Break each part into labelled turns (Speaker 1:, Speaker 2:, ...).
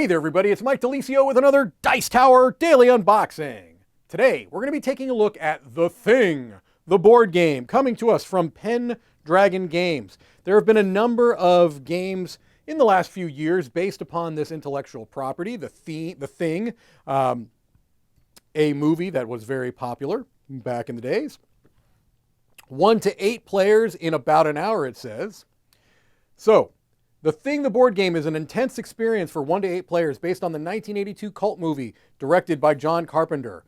Speaker 1: Hey there, everybody. It's Mike DeLisio with another Dice Tower Daily Unboxing. Today, we're going to be taking a look at The Thing, the board game, coming to us from Pendragon Games. There have been a number of games in the last few years based upon this intellectual property, The Thing, a movie that was very popular back in the days. 1 to 8 players in about an hour, it says. So, The Thing, the board game, is an intense experience for 1 to 8 players based on the 1982 cult movie directed by John Carpenter.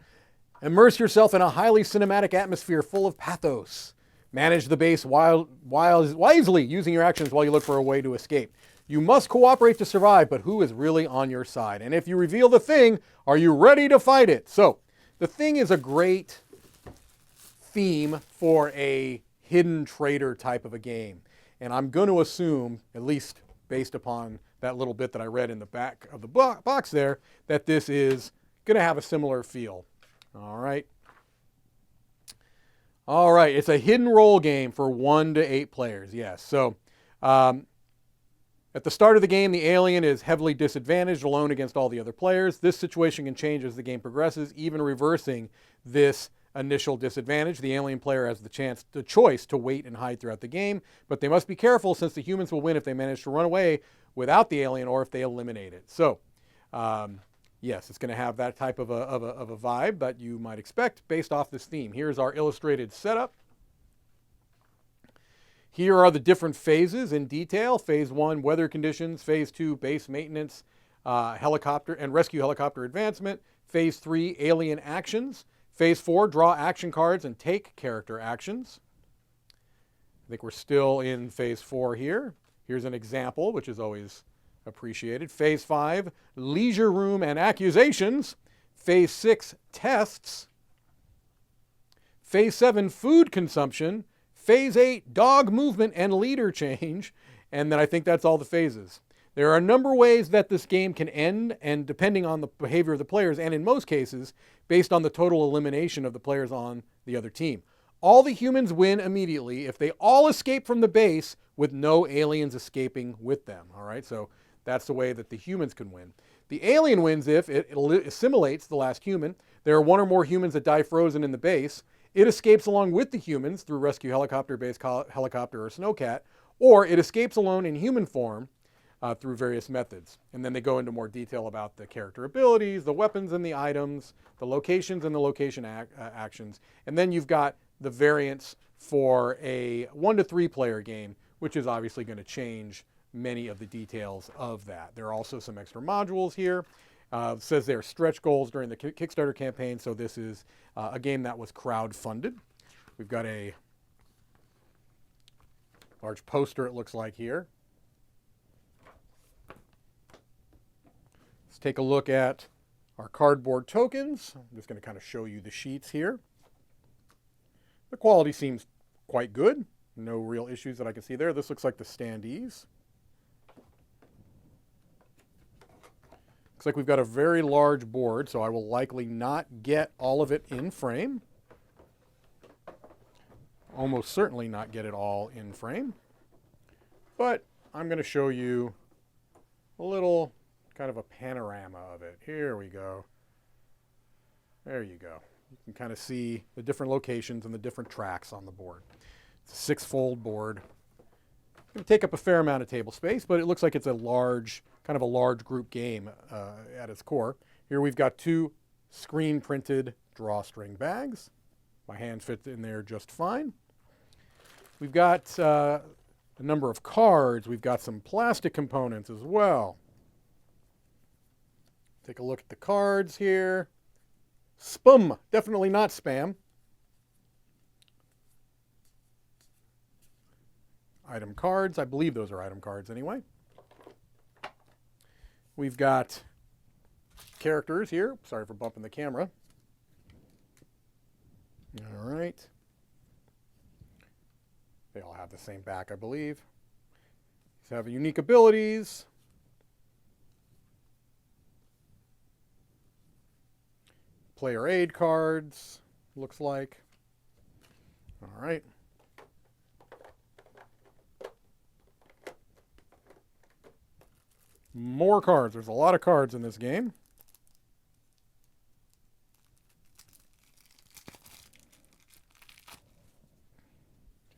Speaker 1: Immerse yourself in a highly cinematic atmosphere full of pathos. Manage the base wisely, using your actions while you look for a way to escape. You must cooperate to survive, but who is really on your side? And if you reveal the thing, are you ready to fight it? So, The Thing is a great theme for a hidden traitor type of a game. And I'm going to assume, at least based upon that little bit that I read in the back of the box there, that this is going to have a similar feel. All right. All right. It's a hidden role game for 1 to 8 players. Yes. So at the start of the game, the alien is heavily disadvantaged, alone against all the other players. This situation can change as the game progresses, even reversing this initial disadvantage. The alien player has the choice to wait and hide throughout the game, but they must be careful since the humans will win if they manage to run away without the alien or if they eliminate it. So, yes, it's going to have that type of a vibe that you might expect based off this theme. Here's our illustrated setup. Here are the different phases in detail. Phase 1, weather conditions. Phase 2, base maintenance, helicopter and rescue helicopter advancement. Phase 3, alien actions. Phase 4, draw action cards and take character actions. I think we're still in Phase 4 here. Here's an example, which is always appreciated. Phase 5, leisure room and accusations. Phase 6, tests. Phase 7, food consumption. Phase 8, dog movement and leader change. And then I think that's all the phases. There are a number of ways that this game can end, and depending on the behavior of the players, and in most cases, based on the total elimination of the players on the other team. All the humans win immediately if they all escape from the base with no aliens escaping with them. All right, so that's the way that the humans can win. The alien wins if it assimilates the last human. There are 1 or more humans that die frozen in the base. It escapes along with the humans through rescue helicopter, base helicopter, or snowcat, or it escapes alone in human form through various methods. And then they go into more detail about the character abilities, the weapons and the items, the locations and the location actions. And then you've got the variants for a 1 to 3 player game, which is obviously going to change many of the details of that. There are also some extra modules here. It says there are stretch goals during the Kickstarter campaign, so this is a game that was crowdfunded. We've got a large poster, it looks like, here. Let's take a look at our cardboard tokens. I'm just going to kind of show you the sheets here. The quality seems quite good. No real issues that I can see there. This looks like the standees. Looks like we've got a very large board, so I will likely not get all of it in frame. Almost certainly not get it all in frame. But I'm going to show you a little kind of a panorama of it. Here we go. There you go. You can kind of see the different locations and the different tracks on the board. It's a 6-fold board. It's going to take up a fair amount of table space, but it looks like it's a large, kind of a large group game at its core. Here we've got 2 screen printed drawstring bags. My hand fits in there just fine. We've got a number of cards. We've got some plastic components as well. Take a look at the cards here. Spum, definitely not spam. Item cards, I believe those are item cards anyway. We've got characters here. Sorry for bumping the camera. All right. They all have the same back, I believe. These have unique abilities. Player aid cards, looks like. All right. More cards. There's a lot of cards in this game.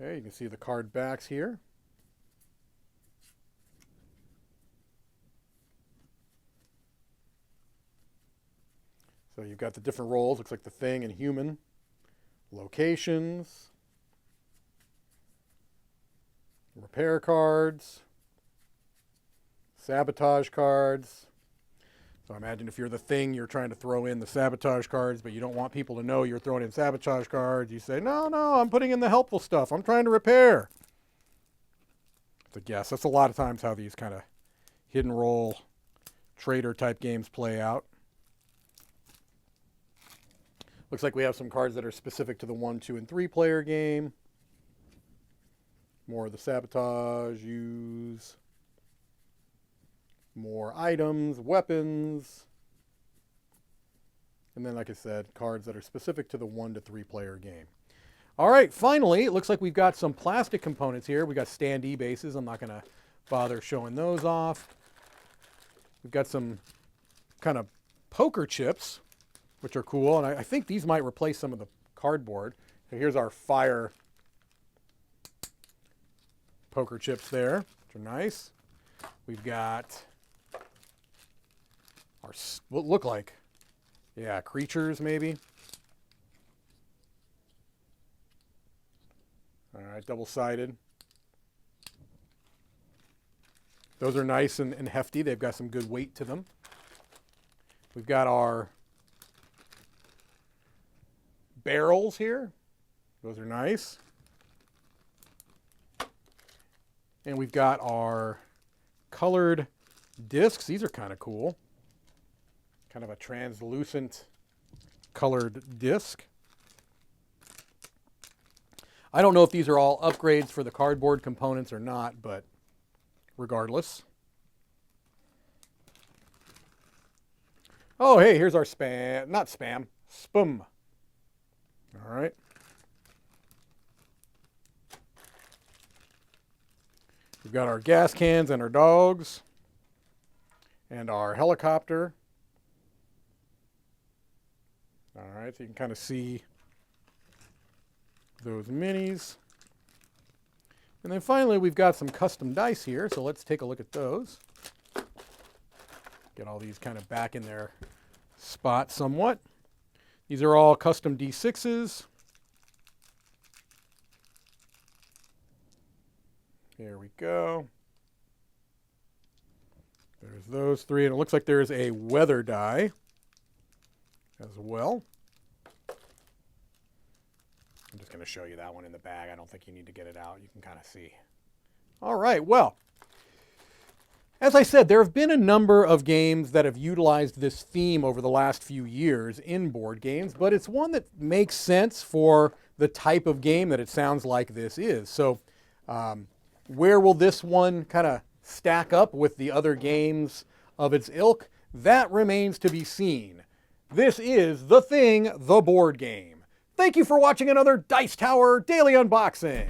Speaker 1: Okay, you can see the card backs here. So you've got the different roles. Looks like the Thing and Human. Locations. Repair cards. Sabotage cards. So imagine if you're the Thing, you're trying to throw in the sabotage cards, but you don't want people to know you're throwing in sabotage cards. You say, no, I'm putting in the helpful stuff. I'm trying to repair. It's a guess. That's a lot of times how these kind of hidden role trader type games play out. Looks like we have some cards that are specific to the 1, 2, and 3 player game. More of the sabotage, use. More items, weapons. And then, like I said, cards that are specific to the 1 to 3 player game. All right, finally, it looks like we've got some plastic components here. We've got standee bases. I'm not going to bother showing those off. We've got some kind of poker chips, which are cool. And I think these might replace some of the cardboard. So here's our fire poker chips there, which are nice. We've got our, what look like, yeah, creatures maybe. All right, double-sided. Those are nice and hefty. They've got some good weight to them. We've got our barrels here. Those are nice. And we've got our colored discs. These are kind of cool. Kind of a translucent colored disc. I don't know if these are all upgrades for the cardboard components or not, but regardless. Oh, hey, here's our spam. Not spam. Spum. All right. We've got our gas cans and our dogs. And our helicopter. All right, so you can kind of see those minis. And then finally, we've got some custom dice here, so let's take a look at those. Get all these kind of back in their spot somewhat. These are all custom D6s. Here we go. There's those 3, and it looks like there's a weather die as well. I'm just going to show you that one in the bag. I don't think you need to get it out. You can kind of see. All right, well, as I said, there have been a number of games that have utilized this theme over the last few years in board games, but it's one that makes sense for the type of game that it sounds like this is. So where will this one kind of stack up with the other games of its ilk? That remains to be seen. This is The Thing, the board game. Thank you for watching another Dice Tower Daily Unboxing.